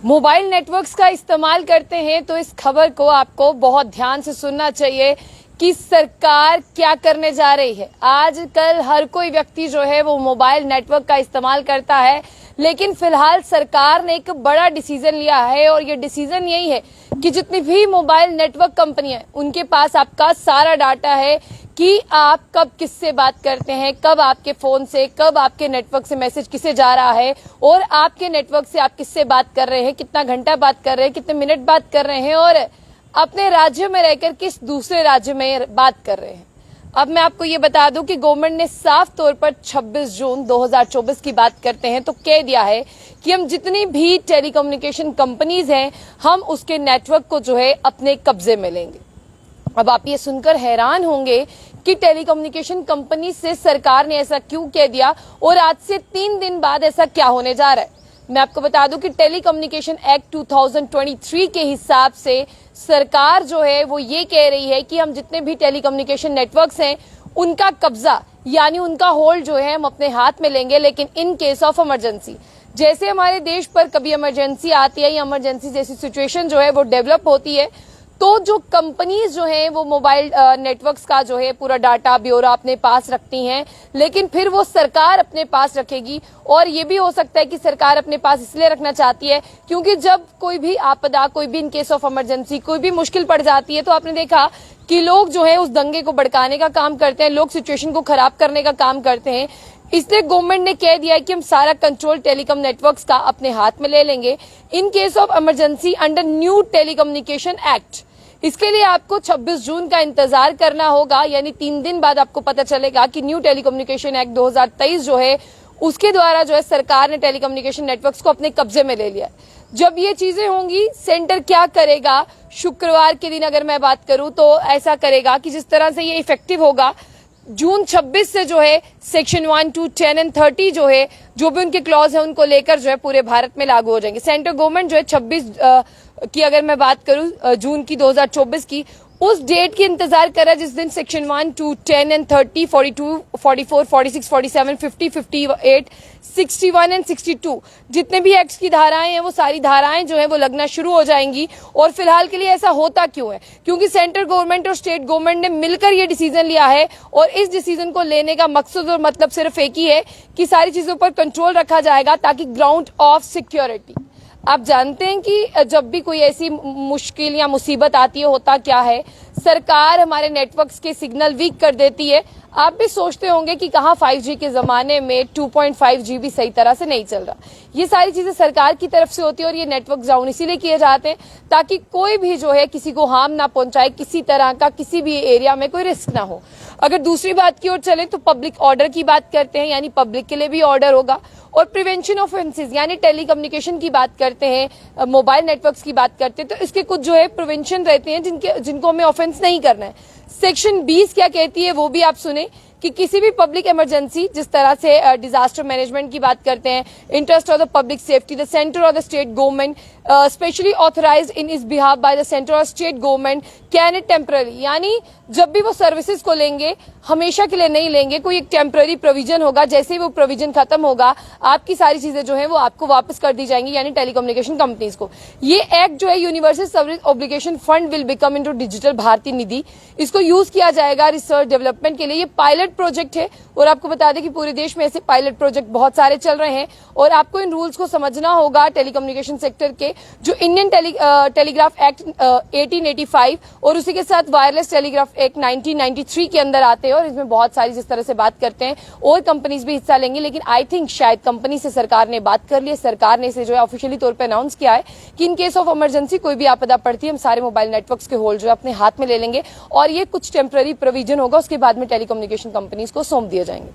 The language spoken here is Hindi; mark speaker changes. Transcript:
Speaker 1: मोबाइल नेटवर्क्स का इस्तेमाल करते हैं तो इस खबर को आपको बहुत ध्यान से सुनना चाहिए कि सरकार क्या करने जा रही है। आजकल हर कोई व्यक्ति जो है वो मोबाइल नेटवर्क का इस्तेमाल करता है, लेकिन फिलहाल सरकार ने एक बड़ा डिसीजन लिया है और ये डिसीजन यही है कि जितनी भी मोबाइल नेटवर्क कंपनियां हैं उनके पास आपका सारा डाटा है कि आप कब किससे बात करते हैं, कब आपके फोन से, कब आपके नेटवर्क से मैसेज किसे जा रहा है और आपके नेटवर्क से आप किससे बात कर रहे हैं, कितना घंटा बात कर रहे हैं, कितने मिनट बात कर रहे हैं और अपने राज्य में रहकर किस दूसरे राज्य में बात कर रहे हैं। अब मैं आपको ये बता दूं कि गवर्नमेंट ने साफ तौर पर 26 जून 2024 की बात करते हैं तो कह दिया है कि हम जितनी भी टेलीकम्युनिकेशन कंपनीज हैं हम उसके नेटवर्क को जो है अपने कब्जे में लेंगे। अब आप ये सुनकर हैरान होंगे कि टेलीकम्युनिकेशन कंपनी से सरकार ने ऐसा क्यों कह दिया और आज से 3 दिन बाद ऐसा क्या होने जा रहा है। मैं आपको बता दूं कि टेलीकम्युनिकेशन एक्ट 2023 के हिसाब से सरकार जो है वो ये कह रही है कि हम जितने भी टेलीकम्युनिकेशन नेटवर्क्स हैं उनका कब्जा यानी उनका होल्ड जो है हम अपने हाथ में लेंगे, लेकिन इन केस ऑफ इमरजेंसी। जैसे हमारे देश पर कभी इमरजेंसी आती है या इमरजेंसी जैसी सिचुएशन जो है वो डेवलप होती है तो जो कंपनीज जो हैं वो मोबाइल नेटवर्क्स का जो है पूरा डाटा ब्यौरा अपने पास रखती हैं, लेकिन फिर वो सरकार अपने पास रखेगी। और ये भी हो सकता है कि सरकार अपने पास इसलिए रखना चाहती है क्योंकि जब कोई भी आपदा, कोई भी इन केस ऑफ इमरजेंसी, कोई भी मुश्किल पड़ जाती है तो आपने देखा कि लोग जो है उस दंगे को भड़काने का काम करते हैं, लोग सिचुएशन को खराब करने का काम करते हैं। इसलिए गवर्नमेंट ने कह दिया है कि हम सारा कंट्रोल टेलीकॉम नेटवर्क्स का अपने हाथ में ले लेंगे in case of emergency under new telecommunication act. इसके लिए आपको 26 जून का इंतजार करना होगा, यानी 3 दिन बाद आपको पता चलेगा कि न्यू टेलीकम्युनिकेशन एक्ट 2023 जो है उसके द्वारा जो है सरकार ने टेलीकम्युनिकेशन नेटवर्क्स को अपने कब्जे में ले लिया है। जब ये चीजें होंगी सेंटर क्या करेगा, शुक्रवार के दिन अगर मैं बात करूं तो ऐसा करेगा कि जिस तरह से ये इफेक्टिव होगा जून 26 से जो है सेक्शन 1, 2, 10 एंड 30 जो है जो भी उनके क्लॉज है उनको लेकर जो है पूरे भारत में लागू हो जाएंगे। सेंट्रल गवर्नमेंट जो है 26 की अगर मैं बात करूं जून की 2024 की उस डेट की इंतजार कर रहा है जिस दिन सेक्शन 1, 2, 10 एंड 30, 42, 44, 46, 47, 50, 58, 61 एंड 62 जितने भी एक्ट्स की धाराएं हैं वो सारी धाराएं जो है वो लगना शुरू हो जाएंगी। और फिलहाल के लिए ऐसा होता क्यों है? क्योंकि सेंट्रल गवर्नमेंट और स्टेट गवर्नमेंट ने मिलकर ये डिसीजन लिया है और इस डिसीजन को लेने का मकसद और मतलब सिर्फ एक ही है कि सारी चीजों पर कंट्रोल रखा जाएगा ताकि ग्राउंड ऑफ सिक्योरिटी। आप जानते हैं कि जब भी कोई ऐसी मुश्किल या मुसीबत आती है होता क्या है, सरकार हमारे नेटवर्क्स के सिग्नल वीक कर देती है। आप भी सोचते होंगे कि कहाँ 5G के जमाने में 2.5G भी सही तरह से नहीं चल रहा। ये सारी चीजें सरकार की तरफ से होती है और ये नेटवर्क डाउन इसीलिए किए जाते हैं ताकि कोई भी जो है किसी को हार्म ना पहुंचाए, किसी तरह का किसी भी एरिया में कोई रिस्क ना हो। अगर दूसरी बात की ओर चले तो पब्लिक ऑर्डर की बात करते हैं, यानी पब्लिक के लिए भी ऑर्डर होगा। और प्रिवेंशन ऑफेंसेस यानी टेलीकम्युनिकेशन की बात करते हैं, मोबाइल नेटवर्क्स की बात करते हैं तो इसके कुछ जो है प्रिवेंशन रहते हैं जिनको हमें ऑफेंस नहीं करना है। सेक्शन 20 क्या कहती है वो भी आप सुने कि किसी भी पब्लिक इमरजेंसी जिस तरह से डिजास्टर मैनेजमेंट की बात करते हैं, interest of the public safety, the centre और the state government specially authorised in इस बिहाफ बाय द सेंटर और state government can it temporary, यानी जब भी वो सर्विसेज को लेंगे हमेशा के लिए नहीं लेंगे, कोई एक टेम्पररी प्रोविजन होगा। जैसे ही वो प्रोविजन खत्म होगा आपकी सारी चीजें जो है वो आपको वापस कर दी जाएंगी, यानी टेलीकम्युनिकेशन कंपनीज को। ये एक्ट जो है universal service obligation fund will become into digital भारतीय निधि, इसको यूज किया जाएगा रिसर्च डेवलपमेंट के लिए। ये पायलट प्रोजेक्ट है और आपको बता दें कि पूरे देश में ऐसे पायलट प्रोजेक्ट बहुत सारे चल रहे हैं और आपको इन रूल्स को समझना होगा टेलीकम्युनिकेशन सेक्टर के, जो इंडियन टेलीग्राफ एक्ट 1885 और उसी के साथ वायरलेस टेलीग्राफ एक्ट 1993 के अंदर आते हैं और इसमें बहुत सारी जिस तरह से बात करते हैं और कंपनीज भी हिस्सा लेंगी। लेकिन आई थिंक शायद कंपनी से सरकार ने बात कर ली है, सरकार ने इसे जो है ऑफिशियली तौर पर अनाउंस किया है कि इन केस ऑफ इमरजेंसी कोई भी आपदा पड़ती है हम सारे मोबाइल नेटवर्क्स के होल्ड जो है अपने हाथ में ले लेंगे और ये कुछ टेम्पररी प्रोविजन होगा, उसके बाद में टेलीकम्युनिकेशन कंपनीज को सौंप दिए जाएंगे।